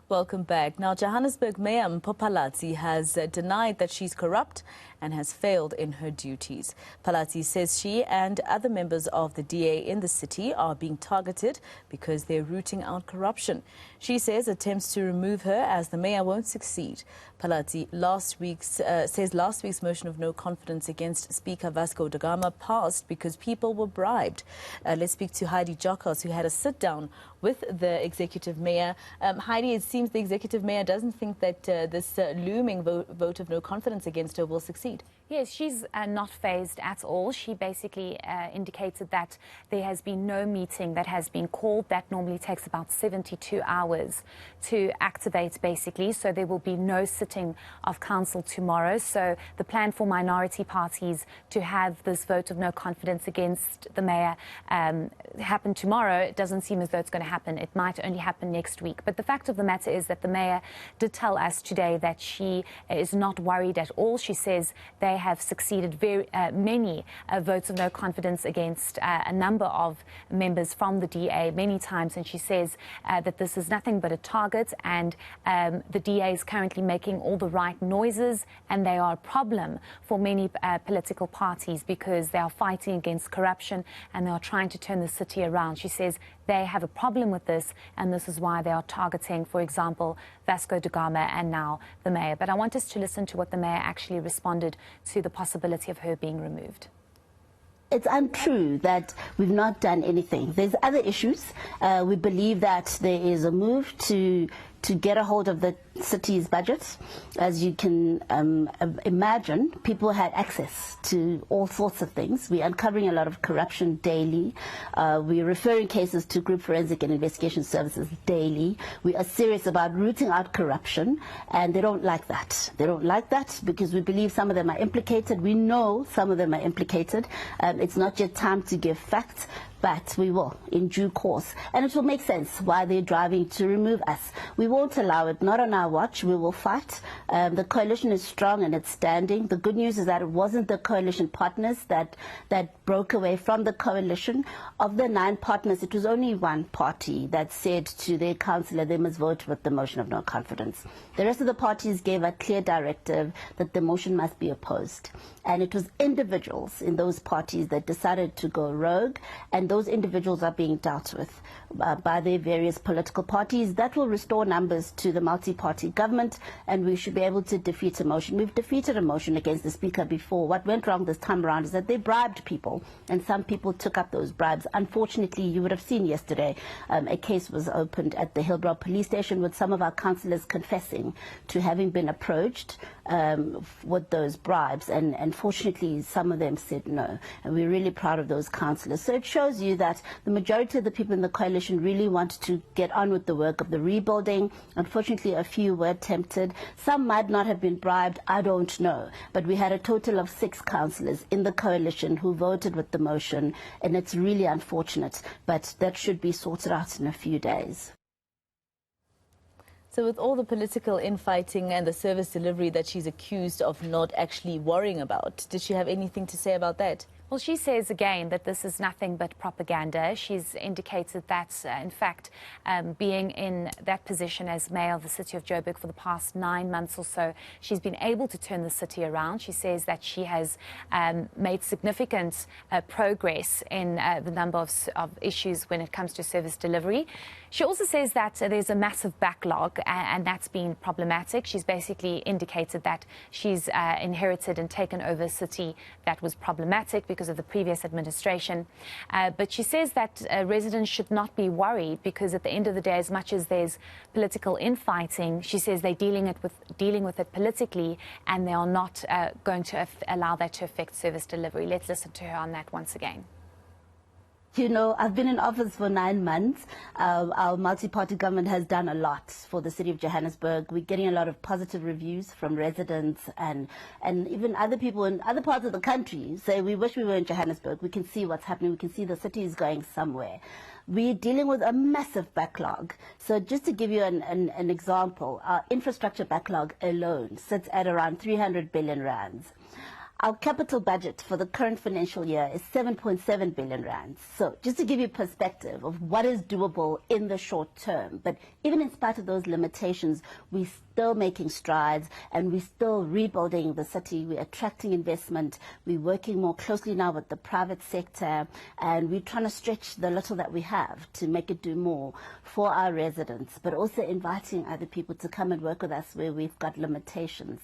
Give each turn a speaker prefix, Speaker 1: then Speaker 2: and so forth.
Speaker 1: Welcome back. Now, Johannesburg Mayor Mpho Phalatse has denied that she's corrupt and has failed in her duties. Phalatse says she and other members of the DA in the city are being targeted because they're rooting out corruption. She says attempts to remove her as the mayor won't succeed. Phalatse says last week's motion of no confidence against Speaker Vasco da Gama passed because people were bribed. Let's speak to Heidi Giokos, who had a sit-down with the executive mayor. Heidi, it seems the executive mayor doesn't think that this looming vote of no confidence against her will succeed.
Speaker 2: Yes, she's not phased at all. She basically indicated that there has been no meeting that has been called. That normally takes about 72 hours to activate, basically. So there will be no sitting of council tomorrow. So the plan for minority parties to have this vote of no confidence against the mayor happen tomorrow, it doesn't seem as though it's going to happen. It might only happen next week. But the fact of the matter is that the mayor did tell us today that she is not worried at all. She says they have succeeded many votes of no confidence against a number of members from the DA many times, and she says that this is nothing but a target, and the DA is currently making all the right noises, and they are a problem for many political parties because they are fighting against corruption and they are trying to turn the city around. She says they have a problem with this, and this is why they are targeting, for example, Vasco da Gama and now the mayor. But I want us to listen to what the mayor actually responded to the possibility of her being removed.
Speaker 3: It's untrue that we've not done anything. There's other issues. We believe that there is a move to get a hold of the city's budget. As you can imagine, people had access to all sorts of things. We're uncovering a lot of corruption daily. We're referring cases to Group Forensic and Investigation Services daily. We are serious about rooting out corruption, and they don't like that. They don't like that because we believe some of them are implicated. We know some of them are implicated. It's not yet time to give facts, but we will in due course. And it will make sense why they're driving to remove us. We won't allow it, not on our watch. We will fight. The coalition is strong and it's standing. The good news is that it wasn't the coalition partners that broke away from the coalition. Of the 9 partners, it was only one party that said to their councillor they must vote with the motion of no confidence. The rest of the parties gave a clear directive that the motion must be opposed. And it was individuals in those parties that decided to go rogue, and those individuals are being dealt with by their various political parties. That will restore numbers to the multi-party government, and we should be able to defeat a motion. We've defeated a motion against the Speaker before. What went wrong this time around is that they bribed people, and some people took up those bribes. Unfortunately, you would have seen yesterday a case was opened at the Hillbrow police station with some of our councillors confessing to having been approached with those bribes, and unfortunately some of them said no, and we're really proud of those councillors. So it shows you that the majority of the people in the coalition really want to get on with the work of the rebuilding. Unfortunately, a few were tempted. Some might not have been bribed, I don't know, but we had a total of 6 councillors in the coalition who voted with the motion, and it's really unfortunate, but that should be sorted out in a few days.
Speaker 1: So with all the political infighting and the service delivery that she's accused of not actually worrying about, did she have anything to say about that?
Speaker 2: Well, she says again that this is nothing but propaganda. She's indicated that, in fact, being in that position as mayor of the city of Joburg for the past 9 months or so, she's been able to turn the city around. She says that she has made significant progress in the number of issues when it comes to service delivery. She also says that there's a massive backlog, and that's been problematic. She's basically indicated that she's inherited and taken over a city that was problematic because of the previous administration. But she says that residents should not be worried because at the end of the day, as much as there's political infighting, she says they're dealing with it politically, and they are not going to allow that to affect service delivery. Let's listen to her on that once again.
Speaker 3: You know, I've been in office for 9 months. Our multi-party government has done a lot for the city of Johannesburg. We're getting a lot of positive reviews from residents and even other people in other parts of the country say we wish we were in Johannesburg. We can see what's happening. We can see the city is going somewhere. We're dealing with a massive backlog. So just to give you an example, our infrastructure backlog alone sits at around 300 billion rands. Our capital budget for the current financial year is 7.7 billion rands. So just to give you perspective of what is doable in the short term, but even in spite of those limitations, we're still making strides and we're still rebuilding the city. We're attracting investment. We're working more closely now with the private sector, and we're trying to stretch the little that we have to make it do more for our residents, but also inviting other people to come and work with us where we've got limitations.